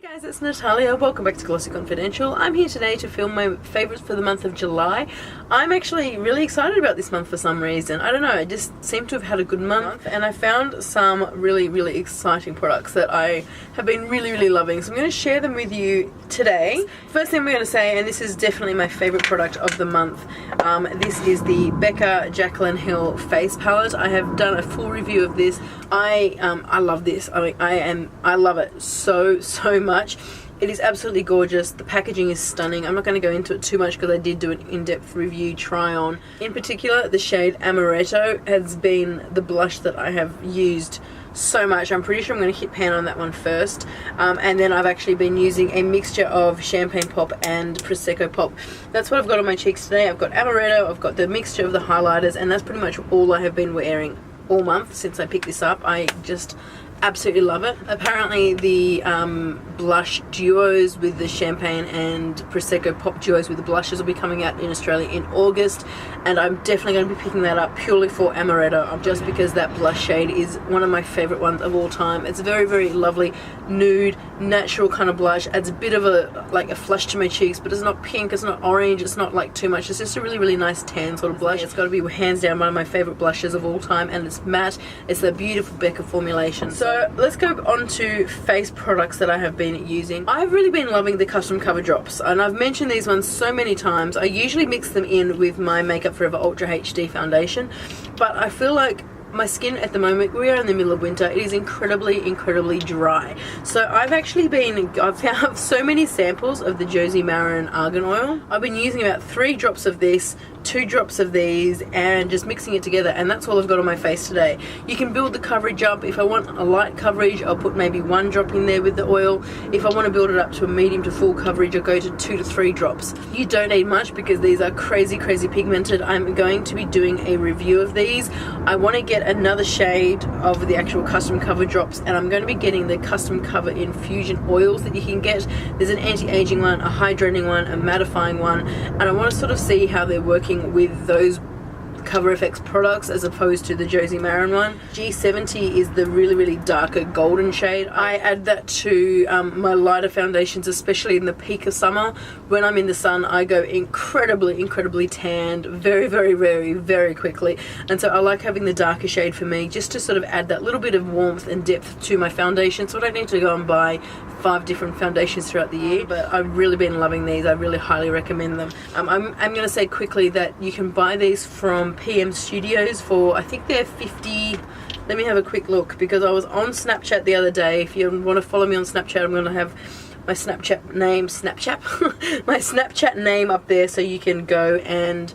Hey guys, it's Natalia. Welcome back to Glossy Confidential. I'm here today to film my favourites for the month of July. I'm actually really excited about this month for some reason. I don't know, I just seem to have had a good month and I found some really exciting products that I have been really loving. So I'm going to share them with you today. First thing I'm going to say, and this is definitely my favourite product of the month, this is the Becca Jaclyn Hill Face Palette. I have done a full review of this. I love this. I love it so much. It is absolutely gorgeous. The packaging is stunning. I'm not going to go into it too much because I did do an in-depth review try on. In particular, the shade Amaretto has been the blush that I have used so much. I'm pretty sure I'm going to hit pan on that one first, and then I've actually been using a mixture of Champagne Pop and Prosecco Pop. That's what I've got on my cheeks today. I've got Amaretto, I've got the mixture of the highlighters, and that's pretty much all I have been wearing all month since I picked this up. I just absolutely love it. Apparently the blush duos with the Champagne and Prosecco Pop duos with the blushes will be coming out in Australia in August, and I'm definitely going to be picking that up purely for Amaretto, just because that blush shade is one of my favourite ones of all time. It's a very lovely nude, natural kind of blush. Adds a bit of a flush to my cheeks, but it's not pink, it's not orange, it's not like too much. It's just a really nice tan sort of blush. It's got to be hands down one of my favourite blushes of all time, and it's matte. It's the beautiful Becca formulation. So let's go on to face products that I have been using. I've really been loving the custom cover drops, and I've mentioned these ones so many times. I usually mix them in with my Makeup Forever Ultra HD foundation, but I feel like my skin at the moment, we are in the middle of winter, it is incredibly dry. So I've found so many samples of the Josie Maran Argan Oil. I've been using about 3 drops of this, 2 drops of these, and just mixing it together, and that's all I've got on my face today. You can build the coverage up. If I want a light coverage, I'll put maybe 1 drop in there with the oil. If I want to build it up to a medium to full coverage, I'll go to 2 to 3 drops. You don't need much because these are crazy pigmented. I'm going to be doing a review of these. I want to get another shade of the actual custom cover drops, and I'm going to be getting the custom cover infusion oils that you can get. There's an anti-aging one, a hydrating one, a mattifying one, and I want to sort of see how they're working with those Cover FX products as opposed to the Josie Maran one. G70 is the really darker golden shade. I add that to my lighter foundations, especially in the peak of summer. When I'm in the sun, I go incredibly tanned very quickly, and so I like having the darker shade for me, just to sort of add that little bit of warmth and depth to my foundation, so I don't need to go and buy 5 different foundations throughout the year. But I've really been loving these. I really highly recommend them. I'm going to say quickly that you can buy these from PM Studios for, I think they're 50. Let me have a quick look, because I was on Snapchat the other day. If you want to follow me on Snapchat, I'm going to have my Snapchat name my Snapchat name up there, so you can go and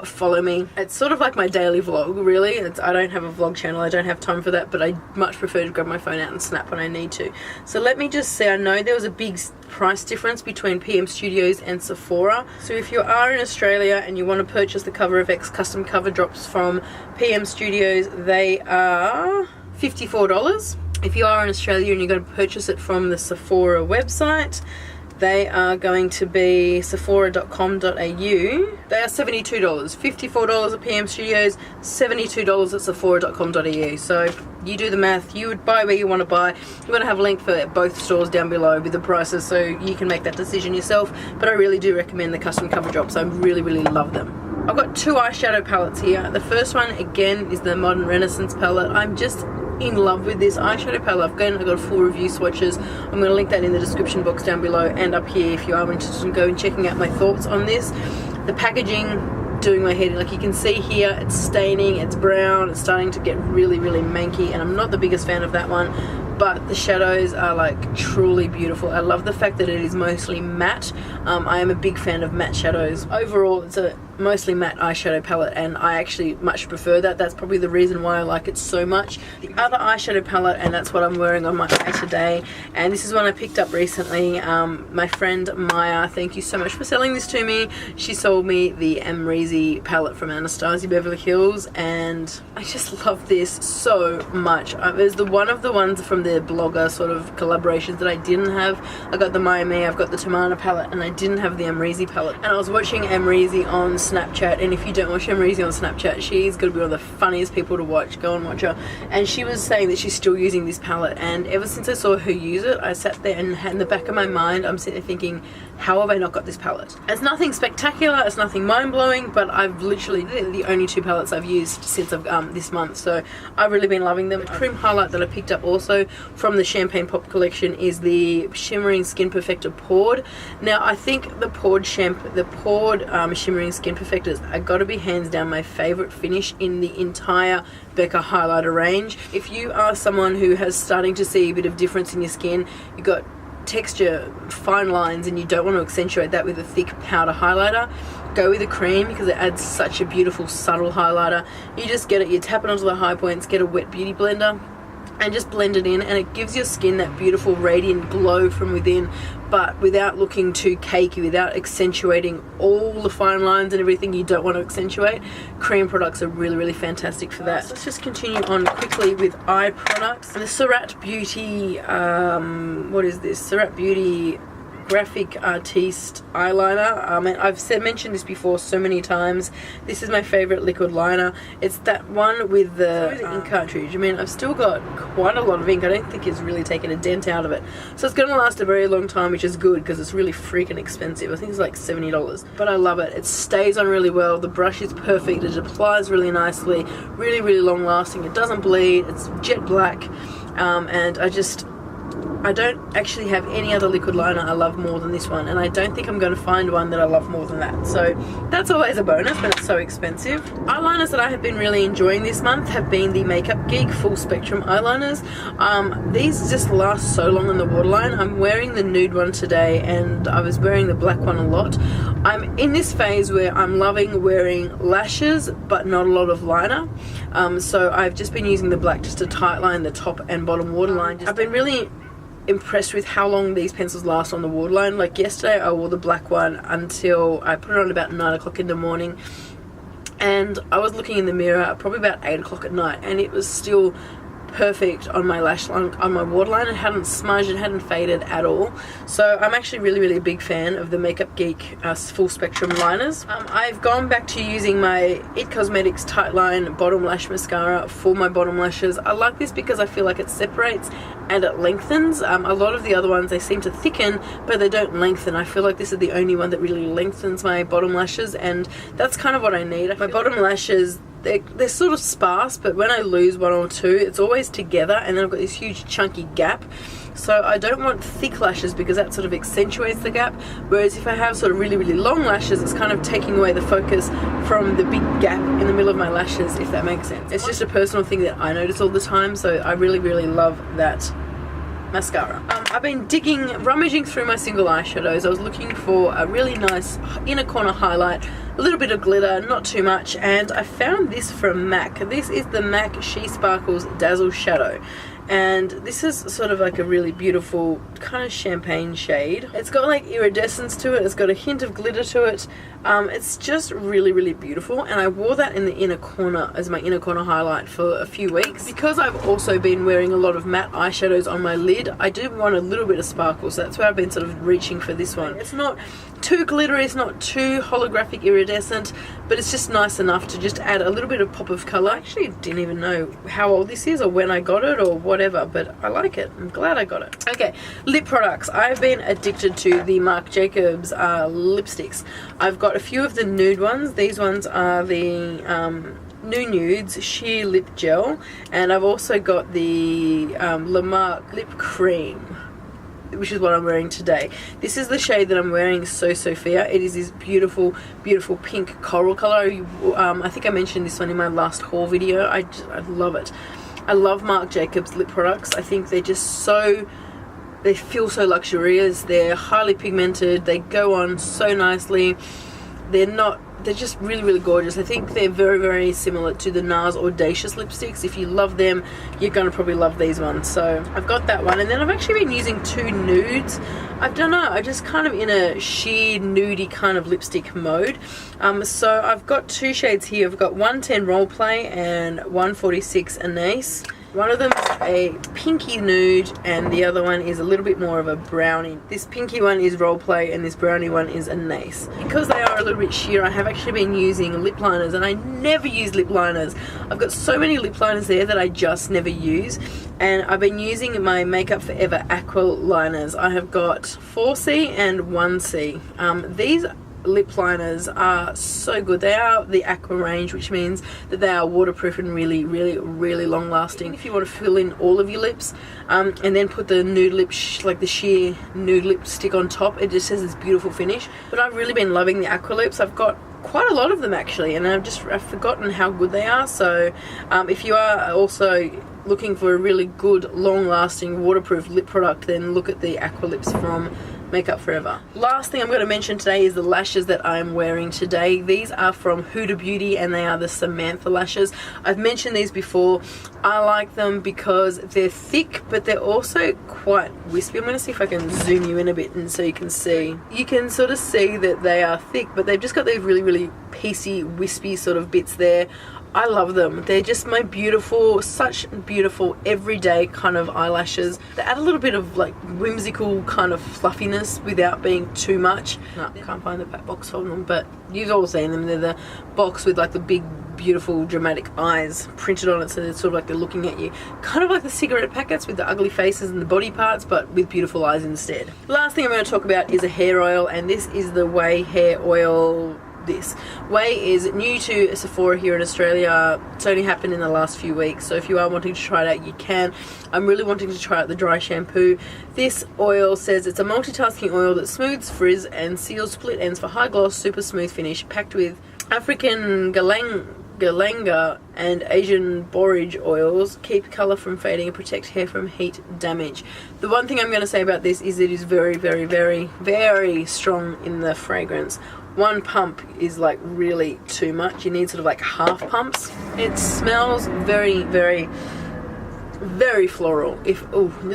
follow me. It's sort of like my daily vlog, really. I don't have a vlog channel, I don't have time for that, but I much prefer to grab my phone out and snap when I need to. So let me just say, I know there was a big price difference between PM Studios and Sephora. So if you are in Australia and you want to purchase the Cover FX custom cover drops from PM Studios, they are $54. If you are in Australia and you're going to purchase it from the Sephora website, they are going to be sephora.com.au. They are $72. $54 at PM Studios, $72 at sephora.com.au. So you do the math. You would buy where you want to buy. I'm going to have a link for both stores down below with the prices, so you can make that decision yourself. But I really do recommend the custom cover drops. I really love them. I've got 2 eyeshadow palettes here. The first one, again, is the Modern Renaissance palette. I'm just in love with this eyeshadow palette. I've got full review swatches. I'm going to link that in the description box down below and up here if you are interested in going and checking out my thoughts on this. The packaging, doing my head. Like you can see here, it's staining, it's brown, it's starting to get really manky, and I'm not the biggest fan of that one, but the shadows are like truly beautiful. I love the fact that it is mostly matte. I am a big fan of matte shadows. Overall, it's a mostly matte eyeshadow palette, and I actually much prefer that. That's probably the reason why I like it so much. The other eyeshadow palette, and that's what I'm wearing on my eye today, and this is one I picked up recently. My friend Maya, thank you so much for selling this to me. She sold me the Amrezy palette from Anastasia Beverly Hills, and I just love this so much. It was one of the ones from the blogger sort of collaborations that I didn't have. I got the Miami, I've got the Tamana palette, and I didn't have the Amrezy palette. And I was watching Amrezy on Snapchat, and if you don't watch Amrezy on Snapchat, she's going to be one of the funniest people to watch. Go and watch her. And she was saying that she's still using this palette, and ever since I saw her use it, I sat there and in the back of my mind, I'm sitting there thinking, how have I not got this palette? It's nothing spectacular, it's nothing mind-blowing, but I've literally, they're the only 2 palettes I've used since this month, so I've really been loving them. The Creme highlight that I picked up also from the Champagne Pop collection is the Shimmering Skin Perfector Poured. Now I think the poured Shimmering Skin Perfectors are got to be hands down my favourite finish in the entire Becca highlighter range. If you are someone who has starting to see a bit of difference in your skin, you've got texture, fine lines, and you don't want to accentuate that with a thick powder highlighter, go with a cream because it adds such a beautiful subtle highlighter. You just get it, you tap it onto the high points, get a wet beauty blender and just blend it in, and it gives your skin that beautiful radiant glow from within, but without looking too cakey, without accentuating all the fine lines and everything you don't want to accentuate. Cream products are really fantastic for that. So let's just continue on quickly with eye products. And the Surtax Beauty, what is this? Surtax Beauty Graphique Artiste eyeliner. And I've mentioned this before so many times. This is my favorite liquid liner. It's that one with the ink cartridge. I mean, I've still got quite a lot of ink. I don't think it's really taken a dent out of it, so it's going to last a very long time, which is good because it's really freaking expensive. I think it's like $70, but I love it. It stays on really well. The brush is perfect. It applies really nicely, really long lasting. It doesn't bleed. It's jet black, and I don't actually have any other liquid liner I love more than this one, and I don't think I'm going to find one that I love more than that, so that's always a bonus, but it's so expensive. Eyeliners that I have been really enjoying this month have been the Makeup Geek Full Spectrum eyeliners. These just last so long on the waterline. I'm wearing the nude one today, and I was wearing the black one a lot. I'm in this phase where I'm loving wearing lashes but not a lot of liner, so I've just been using the black just to tightline the top and bottom waterline. I've been really impressed with how long these pencils last on the waterline. Like yesterday I wore the black one until I put it on about 9 o'clock in the morning, and I was looking in the mirror probably about 8 o'clock at night, and it was still perfect on my lash line, on my waterline. It hadn't smudged, it hadn't faded at all. So I'm actually really a big fan of the Makeup Geek Full Spectrum liners. I've gone back to using my It Cosmetics Tightline Bottom Lash Mascara for my bottom lashes. I like this because I feel like it separates and it lengthens. A lot of the other ones, they seem to thicken, but they don't lengthen. I feel like this is the only one that really lengthens my bottom lashes, and that's kind of what I need. My bottom lashes, they're sort of sparse, but when I lose one or two, it's always together, and then I've got this huge chunky gap. So I don't want thick lashes because that sort of accentuates the gap, whereas if I have sort of really long lashes, it's kind of taking away the focus from the big gap in the middle of my lashes, if that makes sense. It's just a personal thing that I notice all the time, so I really love that mascara. I've been rummaging through my single eyeshadows. I was looking for a really nice inner corner highlight, a little bit of glitter, not too much, and I found this from MAC. This is the MAC She Sparkles Dazzle Shadow, and this is sort of like a really beautiful kind of champagne shade. It's got like iridescence to it, it's got a hint of glitter to it. It's just really beautiful, and I wore that in the inner corner as my inner corner highlight for a few weeks. Because I've also been wearing a lot of matte eyeshadows on my lid, I do want a little bit of sparkle, so that's where I've been sort of reaching for this one. It's not too glittery, it's not too holographic iridescent, but it's just nice enough to just add a little bit of pop of colour. I actually didn't even know how old this is or when I got it or whatever, but I like it. I'm glad I got it. Okay, lip products. I've been addicted to the Marc Jacobs lipsticks. I've got a few of the nude ones. These ones are the New Nudes Sheer Lip Gel, and I've also got the La Marque Lip Cream, which is what I'm wearing today. This is the shade that I'm wearing, So Sophia. It is this beautiful pink coral color. I think I mentioned this one in my last haul video. I love it. I love Marc Jacobs lip products. I think they're just they feel so luxurious. They're highly pigmented. They go on so nicely. They're just really gorgeous. I think they're very similar to the NARS Audacious lipsticks. If you love them, you're going to probably love these ones. So I've got that one, and then I've actually been using two nudes. I don't know, I'm just kind of in a sheer nudie kind of lipstick mode. So I've got two shades here. I've got 110 Roleplay and 146 Anais. One of them is a pinky nude and the other one is a little bit more of a brownie. This pinky one is Roleplay and this brownie one is Anais. Because they are a little bit sheer, I have actually been using lip liners, and I never use lip liners. I've got so many lip liners there that I just never use, and I've been using my Makeup Forever Aqua liners. I have got 4C and 1C. These lip liners are so good. They are the Aqua range, which means that they are waterproof and really long lasting. If you want to fill in all of your lips and then put the nude lip, like the sheer nude lipstick on top, it just has this beautiful finish. But I've really been loving the Aqua lips. I've got quite a lot of them actually, and I've forgotten how good they are. So if you are also looking for a really good long lasting waterproof lip product, then look at the Aqua lips from Makeup Forever. Last thing I'm going to mention today is the lashes that I'm wearing today. These are from Huda Beauty and they are the Samantha lashes. I've mentioned these before. I like them because they're thick but they're also quite wispy. I'm going to see if I can zoom you in a bit and so you can see. You can sort of see that they are thick, but they've just got these really piecey, wispy sort of bits there. I love them. They're just my beautiful, such beautiful everyday kind of eyelashes. They add a little bit of like whimsical kind of fluffiness without being too much. No, I can't find the back box of them, but you've all seen them. They're the box with like the big, beautiful, dramatic eyes printed on it, so they're sort of like they're looking at you. Kind of like the cigarette packets with the ugly faces and the body parts, but with beautiful eyes instead. Last thing I'm going to talk about is a hair oil, and this is the Ouai Hair Oil. This Ouai is new to Sephora here in Australia. It's only happened in the last few weeks, so if you are wanting to try it out, you can. I'm really wanting to try out the dry shampoo. This oil says it's a multitasking oil that smooths frizz and seals split ends for high gloss, super smooth finish, packed with African Galanga and Asian borage oils, keep colour from fading and protect hair from heat damage. The one thing I'm going to say about this is it is very strong in the fragrance. One pump is like really too much. You need sort of like half pumps. It smells very floral.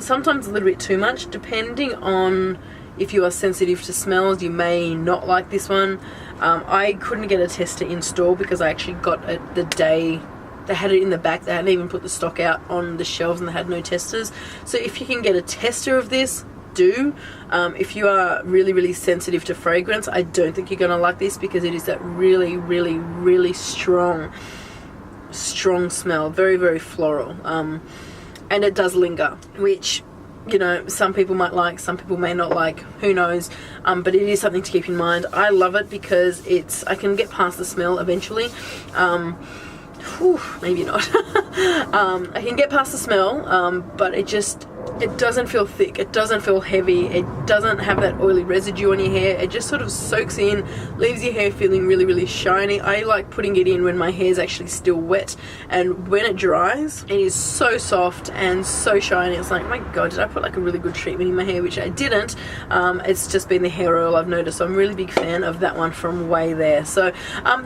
Sometimes a little bit too much, depending on if you are sensitive to smells. You may not like this one. I couldn't get a tester in store because I actually got it the day they had it in the back. They hadn't even put the stock out on the shelves and they had no testers. So if you can get a tester of this, do. If you are really sensitive to fragrance, I don't think you're gonna like this because it is that really strong smell, very floral, and it does linger, which, you know, some people might like, some people may not like, who knows, but it is something to keep in mind. I love it because I can get past the smell eventually. Maybe not. I can get past the smell, but it doesn't feel thick, it doesn't feel heavy, it doesn't have that oily residue on your hair. It just sort of soaks in, leaves your hair feeling really shiny. I like putting it in when my hair is actually still wet, and when it dries, it is so soft and so shiny. It's like, my god, did I put like a really good treatment in my hair, which I didn't. It's just been the hair oil I've noticed, so I'm a really big fan of that one from Ouai there. So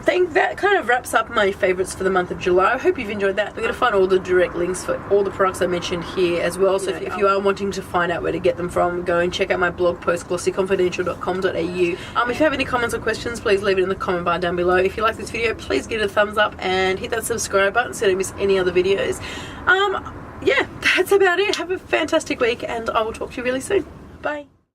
think that kind of wraps up my favourites for the month of July. I hope you've enjoyed that. I'm going to find all the direct links for all the products I mentioned here as well, so if you are wanting to find out where to get them from, go and check out my blog post, glossyconfidential.com.au. If you have any comments or questions, please leave it in the comment bar down below. If you like this video, please give it a thumbs up and hit that subscribe button so you don't miss any other videos. Yeah, that's about it. Have a fantastic week and I will talk to you really soon. Bye.